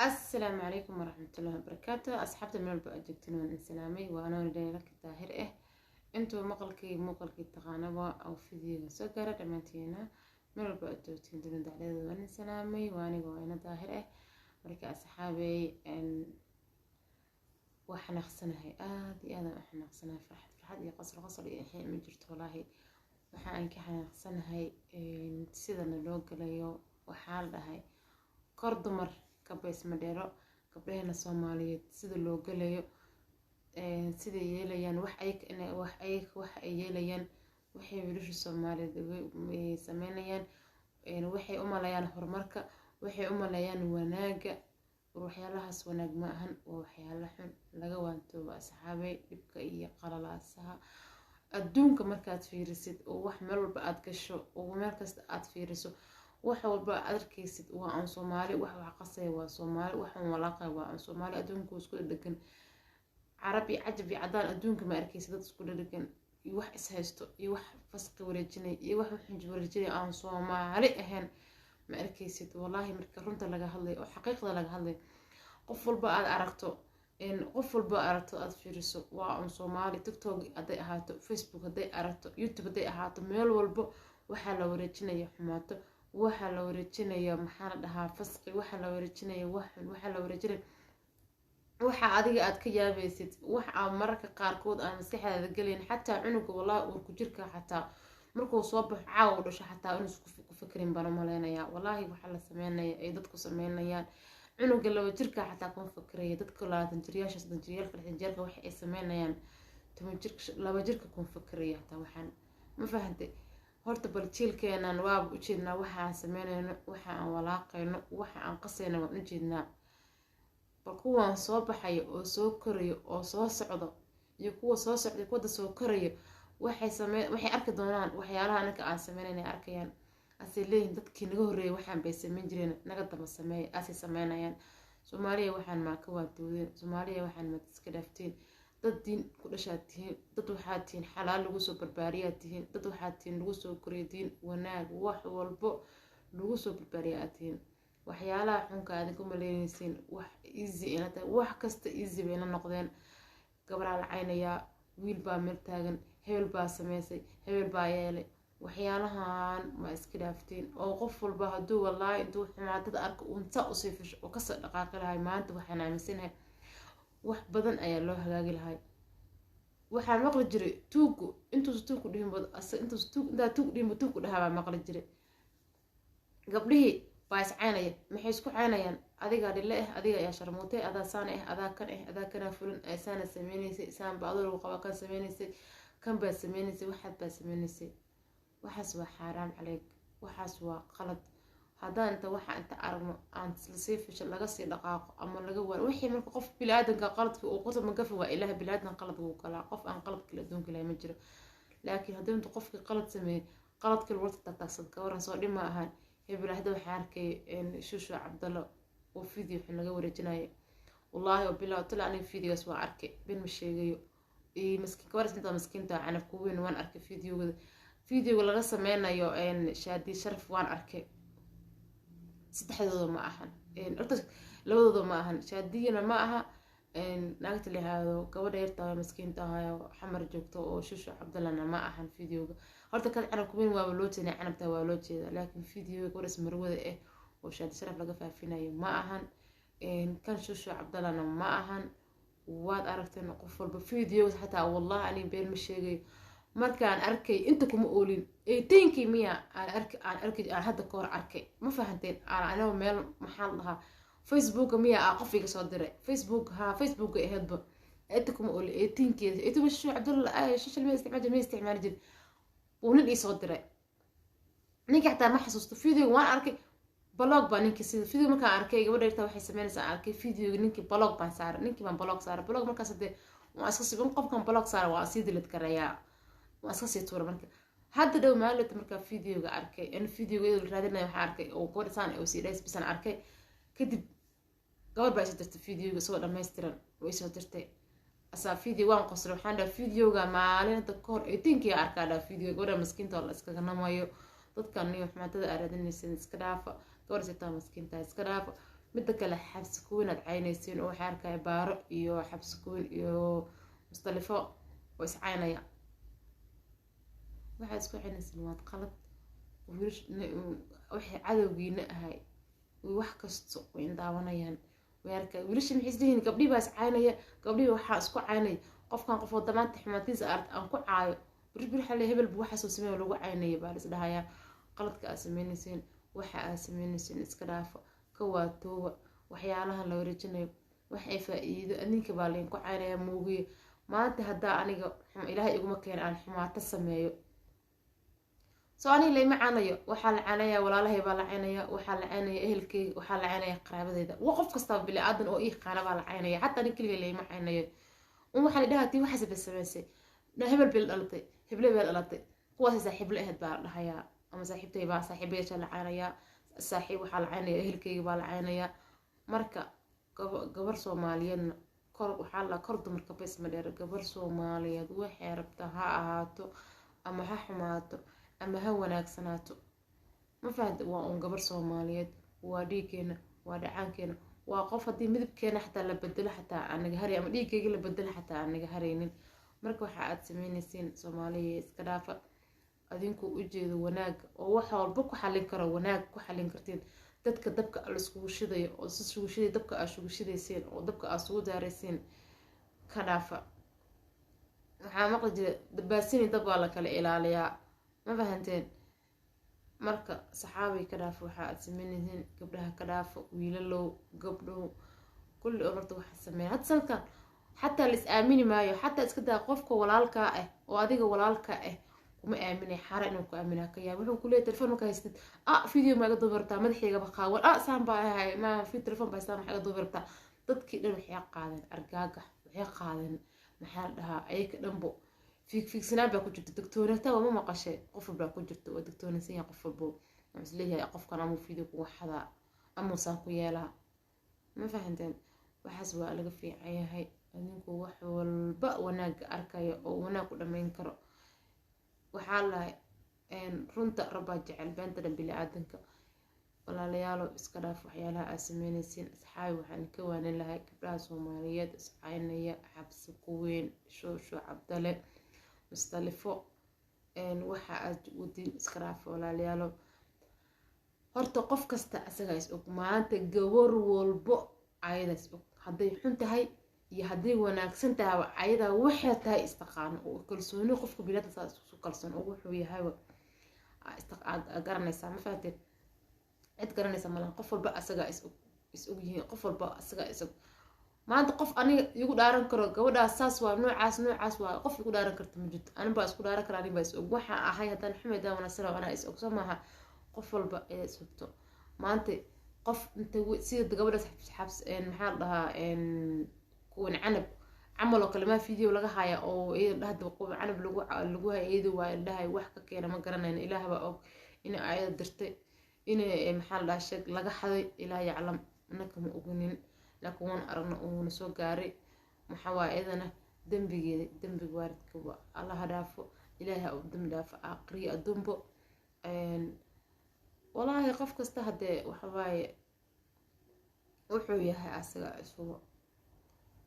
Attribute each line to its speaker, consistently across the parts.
Speaker 1: السلام عليكم ورحمة الله وبركاته. أصحابتي من البأجتين والإسلامي وأنا ندين لك الظاهر أنتوا مقلكي تقانبا أو فيديو سكرة دمانتينا من البأجتين دون دعليد والإسلامي وأنا قوينا ظاهر مركا أصحابي أن وحنا خصناها هذا وحنا خصناها فرحة يا قصر يحيى من جرت والله وحنا كحنا خصناها سيدنا لوج ليو وحال هاي كردمر كبيس مديرو gabdhahena Soomaaliyeed sida loo galayo sida yeelayaan wax ay yeelayaan waxay wiilasha Soomaaliyeed sameynayaan waxay u maleeyaan horumarka waxay u maleeyaan wanaaga waxyaalahaas wanaag ma ahan oo waxyaalo xun laga waantoobo asxaabay dibka iyo qalalaasaha adduunka markaad fiirisid oo wax meel walba aad gasho oo meel kasta aad fiiriso wax walba adarkaysid waa aan Soomaali wax qasay waa Soomaali waxan walaaqay waa aan Soomaali adduunku isku dhagan Carabi cajabi cadaan adduunka ma arkaysid dad isku dhagan iyo wax is haysto iyo wax fasqi wareejinay iyo wax xunj wareejinay aan Soomaali ahayn ma arkaysid wallahi marka runta laga hadlay oo xaqiiqda laga hadlay qof walba aad aragto aad fiiriso waa aan Soomaali TikTok haday ahaato Facebook haday aragto YouTube haday ahaato meel walba waxa la wareejinaya xumaato waxa la wareejinayo maxaa dhahaa fasqi waxa la wareejinayo waxa la wareejinayo waxa adiga aad ka yaabaysid waxa mararka qaarkood aan maskaxdaada galin xataa cunuga wallahi uu ku jirka xataa markuu soo baxo caaw dhasho xataa inuu ku fikirin baro maleynaya wallahi waxa la sameeynaya ay dadku sameynayaan cunuga laba jirka xataa ku fikiraya dadka 20 jiryaasha 30 jiryaalka 40 jiryaalka waxa ay sameynayaan 10 jirka laba jirka ku fikiraya xataa waxaan ma fahantay horta baljiilkeenan waa u jeednaa waxa aan sameynayno waxa aan walaaqayno waxa aan qasayno waan u jeednaa bal kuwan soo baxay oo soo korayo oo soo socdo iyo kuwa soo socday kuwa soo korayo waxay arki doonaan waxyaalaha anaka aan sameynayna arkayaan asay leeyihiin dadkii naga horeeyay waxaan bay sameyn jireen naga daba sameeyay asay sameynayaan Soomaaliya waxaan ma ka waadooday Soomaaliya waxaan ma iska dhaafteen dad diin ku dhashaatihiin dad waxaad tihiin xalaal lagu soo barbaariyaa tihiin dad waxaad tihiin lagu soo koreeyay wanaag wax walbo lagu soo barbaariyaa tihiin waxyaalaha xunka aad ku maleynaysiin wax easy inta wax kasta easy bay noqdeen gabadha la caynaya wiil baa meel taagan hebel baa sameysay hebel baa yeelay waxyaalahan ma iska dhaafteen oo qof walba haduu wallahi intuu xumaadada arko unta u sii fish oo ka soo dhaqaaqi lahay maanta waxaan aaminsanahay wax badan ayaa loo hagaagi lahay waxaan maqli jiray tuugu intuu tuugu dhimbad intuu tuugu dhahaa maqli jiray gabdhihii baas caynaya maxay isku caynayaan adiga dhile adiga ayaa sharmootay adaa saan adaa kana fulan aysan sameeynaysa isaan baadoo lagu qaba kan sameeynaysa kan baa sameeynaysa waxaad baa sameeynaysa waxaas waa xaraam caleeg waxaas waa qalad hadaan inta waxa inta aragno aan si fiish laga sii dhaqaaqo ama laga waan wixii marka qof bilaadanka qaladka uu qoto ma gafa waa ilaaha bilaadan qalad uu kala qof aan qalad kala doon kala ma jiro laakiin hadii inta qofka qalad sameeyay qaladka lagu tagtagsan ka waran soo dhima ahaan hebel hada waxa arkay shushu Cabdallah oo video xun laga wareejinayo wallahi oo bilaa tala in videos waa arkay bin ma sheegayo miskiin ka waraysan miskiinta canab ku weyn waan arkay video laga sameynayo shaadi sharaf waan arkay saddexdooda ma ahan horta labadooda ma ahan shaadiyana ma aha naagta leeyahay gabadha yarta miskiinta ah xamar joogto oo shushu Cabdallahna ma ahan videoga horta kan canab ku weyn waa loo jeedaa canabta waa loo jeedaa laakiin videoga waras marwada oo shaadi sharaf laga faafinayo ma ahan kan shushu Cabdallahna ma ahan waad aragteen qof walba videos xataa wallahi ani been ma sheegay markaan arkay inta kuma oolin 18kii miya aan arkay aan hadda koor arkay ma fahanteen anoo meel maxaa lahaa Facebook miya qof iga soo diray Facebook aheedba inta kuma oolin 18kii inta bishu Cabdullah social media isticmaal jid uu ii soo diray ninka xataa ma xasuusto video waan arkay blog baan ninka sida video markaan arkay gabadha yarta waxay sameynaysaa arkay video ninka blog baan saaray ninka baan blog saaray blog markaas hadee waan iska sibin qofkan blog saaray waa sii dilad karayaa واسكا سيتور marka hadda dhow maalinta marka videoga arkay in videoga raadinay waxa arkay oo qorsaan oo sidays bisan arkay kadib gabadh baa soo videoga soo dhameystiran way soo dirtay asa video waan qoslo waxaan dhaa videoga maalinta koor 18kii arkada videoga gabadha miskiinta oo la iska namayo dadkan iyo xumaadada aradinaysan iska dhaafa gabadha sita miskiinta iska dhaafa midda kale xabsi kuwin aad caynaysiin oo waxaa arkaya baaro iyo xabsi kuwin iyo mustalifo oo is caynaya waxaad isku caynaysiin waad qalad waxay cadowgiina ahay wax kasto way indaawanayaan way arkaya wiilasha maxay isleeyihiin gabdhii baa is caynaya gabdhii waxaa isku caynaya qofkan qof oo damaanta xumaatiisa aan ku caayo bir xalay hebel bu waxa soo sameeyo lagu caynaya baa is dhahayaa qaladka aad sameynaysiin waxa aad sameynaysiin iska dhaafo ka waatooba waxyaalahan la wareejinayo waxay faa'iido adinka baa leen ku caynaya muugiyo maanta haddaa aniga ilaahay iguma keena aan xumaato sameeyo soo aniga layma caanayo waxaa la caanaya walaalahay baa la caynaya waxaa la caynaya ehelkeyga waxaa la caynaya qaraabadeyda qof kastaba bili aadan oo ii qaana baa la caynaya xataa nin keliya layma caynayo waxaa la dhahaa tii waxaas ba samaysay hebel bil dhalatay heble beel dhalatay kuwaas saaxiib la ahayd baa la dhahayaa ama saaxiibtay baa saaxiibayaasha la caynayaa saaxiib waxaa la caynaya ehelkeyga baa la caynayaa marka gabar Soomaaliyeedna kor waxaa la kor dumarka bes ma dheer gabar Soomaaliyeed waxay rabtaa ha ahaato ama ha xumaato ama ha wanaagsanaato ma fahanti waa un gabar Soomaaliyeed waa dhiigeena waa dhacaankeena waa qof haddii midabkeena xataa la bedelo xataa anaga haray ama dhiigeyga la bedelo xataa anaga haraynin marka waxa aad sameynaysiin Soomaaliya iska dhaafa adinku u jeedo wanaag oo wax walba ku xalin karo wanaag ku xalin kartiin dadka dabka la isku shidayo oo si isku shiday dabka aad isku shidayseen oo dabka aad isku daaraysiin ka dhaafa waxaa maqli jira dabaasini dab waa la kala ilaaliyaa ma fahanteen marka saxaabay ka dhaafo waxa aad sameynaysiin gabdhaha ka dhaafo wiilalow gabdhow kulli orda waxa sameeyay had salkan xataa la is aamini maayo xataa iska daa qofka walaalka ah oo adiga walaalka ah kuma aaminay xara inuu ku aaminaa ka yaab wuxuu ku leeyahay telefoon ka haystid video ma iga duubartaa madaxayga ba qaawan saan baa ahay ma fi telefoon baa saan iga duubartaa dadkii dhan waxay qaadeen argagax waxay qaadeen maxaa la dhahaa ayka dhanbo fiigsanaan baa ku jirta doctorata ma maqashay qof baa ku jirta oo doctornasiin ya qof walbo ma isleeyahay qofkan ama video ku waxada ama saan ku yeelaa ma fahanteen waxaas waa laga fiican yahay adinku wax walba wanaag arkayo oo wanaag ku dhameyn karo waxaa la runta rabaa jecel beenta bili aadanka walaalayaal iska dhaaf waxyaalaha aad sameynaysiin asxaabi waxaan ka waanin lahay gabdhaha Soomaaliyeed is caynaya xabsi ku weyn shoosho cabdale mustalifo waxa aad wadin iska dhaaf walaalayaal horta qof kasta asaga is og maanta gabar walbo ayadaas og hadday xun tahay iyo hadday wanaagsan tahay ayada waxay tahay istaqaan oo kalsooni qofka bilaada saas isku kalsoon oo wuxuu yahay garanaysa ma fahanteen cid garanaysa malaha qof walba asaga is og yihiin qof walba asaga is og maanta qof aniga igu dhaaran karo gabadhaas saas waa noocaas waa qof igu dhaaran karta ma jirto aniga baa isku dhaaran karaa aniga baa is og waxa ahay haddaan xumeedaa wanaagsan anaa is og soo maaha qof walba ee is ogto maanta qof inta sida gabadhaas xabs maxaa la dhahaa kuwan canab camal oo kale ma video laga haya oo ee dhahdo qof canab lagu hayay waa ilaahay wax ka keena ma garanayna ilaahay baa og in ayad dirtay in maxaa la dhahaa shag laga xaday ilaahay yaclam anaka ma ognin laakiin waan aragna oo soo gaaray maxaa waa idana dambiga waaridka waa Allah dhaafo ilaahay oo dambi dhaafo aqri adumbo والله قف كسته هدي وحباي وحويها أسرع شو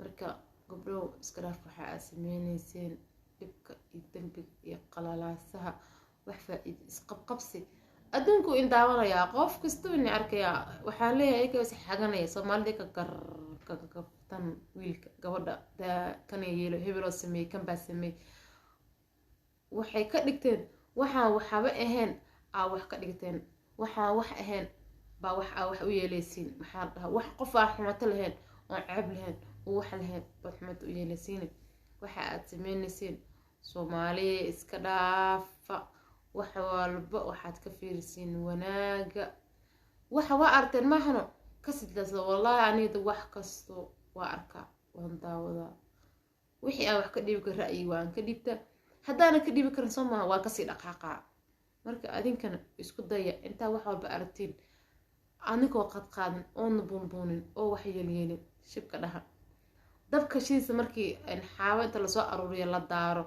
Speaker 1: مركا قبله سكراف وحا أسمينيسين يبقى يدنبق يقللا سها وحفا يسقب قبسي أدنكو إن داورا يا قف كستو إني أركيا وحاليا هيك بس حاجنا يا صومال ديك كفتن ويلك قبضة دا كان يجيله هبلو سمي كم بسمي وحي كدكتين وحا بقهن wax ka dhigteen waxa wax ahayn baa wax u yeelaysiin maxaa dhaha wax qof ah xumato lahayn oo ceeb lahayn oo wax lahayn baa xumato u yeelaysiin waxa aad sameynaysiin Soomaaliya iska dhaafa wax walba waxaad ka fiirisiin wanaaga waxa waa arteen ma hano ka sidlaas wallahi aniga wax kasto waa arka waan daawada wixii aan wax ka dhibi karo ra'yi waan ka dhibta haddaana ka dhibi karin Soomaaliya waa ka sii dhaqaaqa marka adinkana isku daya inta wax walba aragtiin anigoo qad qaadan oo nabunbuunin oo wax yeelyeelin shibka dhaha dabka shiisa markii xaawo inta la soo aruuriyo la daaro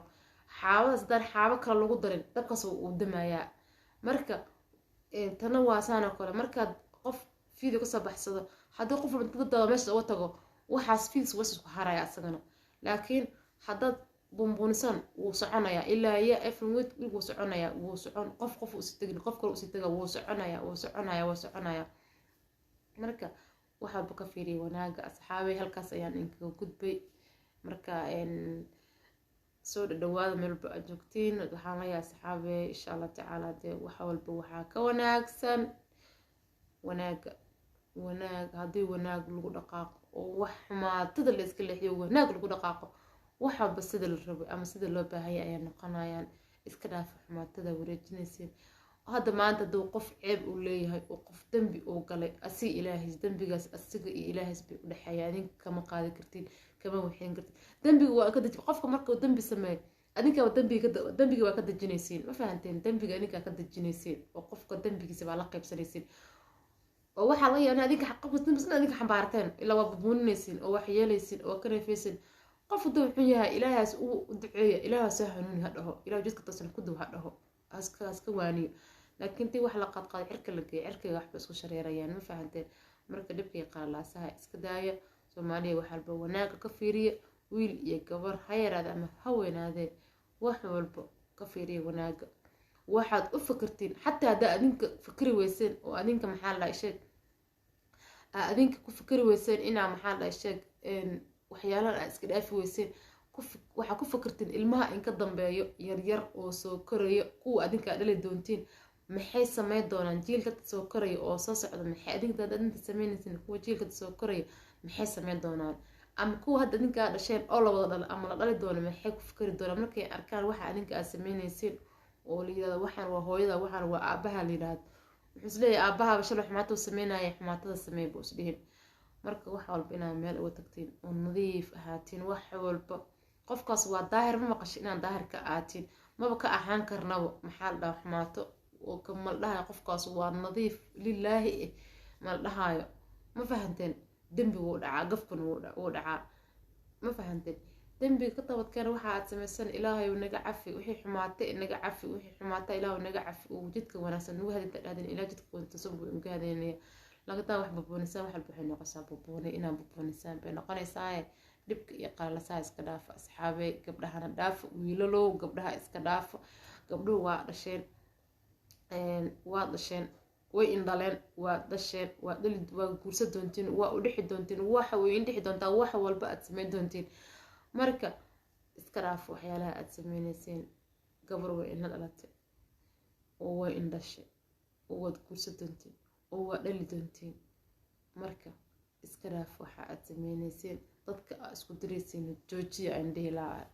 Speaker 1: xaawadaas dan xaawo kale lagu darin dabkaas uu damayaa marka tana waa saana kale marka qof video ka soo baxsado haddii qof dadada meesha uga tago waxaas fiis was isku haraya asagana laakiin haddaad buunbuunisan wuu soconayaa ilaa ya efnwed wuu soconayaa wuu socon qof usi tegin qof kale usi taga wuu soconayaa marka waxaaba ka fiiriya wanaaga asxaabay halkaas ayaan inkaga gudbay marka soo dhawaada meel walba aad joogtiin waxaan leeyahay asxaabay insha Allah tacaala dee wax walba waxaa ka wanaagsan wanaag haddii wanaag lagu dhaqaaqo oo wax xumaatada la iska leexiyo wanaag lagu dhaqaaqo waxaba sida la rabo ama sida loo baahaya ayaa noqonayaan iska dhaafa xumaatada wareejinaysiin hadda maanta duu qof ceeb uu leeyahay oo qof dambi uu galay asi ilaahay dambigaas asiga iyo ilaahay bay u dhaxeeyay adinka kama qaadi kartiin kama waxeen kartiin dambiga waa ka dajin qofka marka uu dambi sameeyo adinka dambiga waa ka dajinaysiin ma fahanteen dambiga adinka ka dajinaysiin oo qofka dambigiisa baa la qaybsanaysiin oo waxa laga yaabaa adinka xaqabka dambiga adinka xambaarteen ilaa waa buuninaysiin oo wax yeelaysiin oo ka neefaysiin qof uu xun yahay ilaahaas uu duceeyo ilaahaas hanuuni ha dhaho ilaahay jidka tasan ku dub ha dhaho aska waaniyo laakiin tii wax la qadqaad cirka la geeyo cirkiga waxba isku shareerayaan ma fahanteen marka dhibkii qalaasaha iska daaya Soomaaliya waxa walba wanaaga ka fiiriya wiil iyo gabar ha yaraade ama ha weynaade wax walba ka fiiriya wanaaga waxaad u fikirtiin xataa hadaa adinka fikri weyseen oo adinka maxaa la sheeg adinka ku fikri weyseen inaa maxaa la sheeg waxyaalaha aad iska dhaafi weyseen waxa ku fikirtiin ilmaha in ka dambeeyo yar oo soo korayo kuwa adinka dhalay doontiin maxay sameyn doonaan jiilka soo korayo oo soo socda maxay adinka sameynaysiin kuwa jiilka soo korayo maxay sameyn doonaan ama kuwa hadda adinka dhasheen oo la wada dhalo ama la dhali doono maxay ku fikri doonaan markay arkaan waxa adinka aad sameynaysiin oo la yiraahdo waxaan waa hooyada waxaan waa aabaha la yiraahdo wuxuu isleeyahay aabaha shalo xumaata sameynaya xumaatada sameey buu isdhihin marka wax walba inaad meel uga tagtiin oo nadiif ahaatiin wax walba qofkaas waa daahir ma maqasho inaan daahir ka aatiin maba ka ahaan karnaba maxaa la dhahaa xumaato oo kamal dhahay qofkaas waa nadiif lilaahi mal dhahayo ma fahanteen dambigu uu dhacaa gafkuna uu dhacaa ma fahanteen dambiga ka tabadkeen waxa aad samaysan ilaahay uu naga cafi wixii xumaatay naga cafi wixii xumaatay ilaahay naga cafi uu jidka wanaagsan ugu hadinta dhaadin ilaa jidka wanaagsan soo buu ugu hadinaya laga taa wax bubuunaysan wax waxay noqosaa bubuunay inaan bubuunaysan bay noqonaysaa dhibka iyo qalalasaa iska dhaafa asxaabay gabdhahana dhaafo wiilalow gabdhaha iska dhaafo gabdhuhu waa dhasheen way indhaleen waa dhasheen waa guursa doontiin waa u dhixi doontiin waxa way indhixi doontaa wax walba aad sameyn doontiin marka iska dhaafo waxyaalaha aad sameynaysiin gabar way indha dhalatay oo way indhashay oo waad guursa doontiin oo waa dhali doontiin marka iska dhaafo waxa aad sameynaysiin dadka isku diraysiin joojiya indhihi laa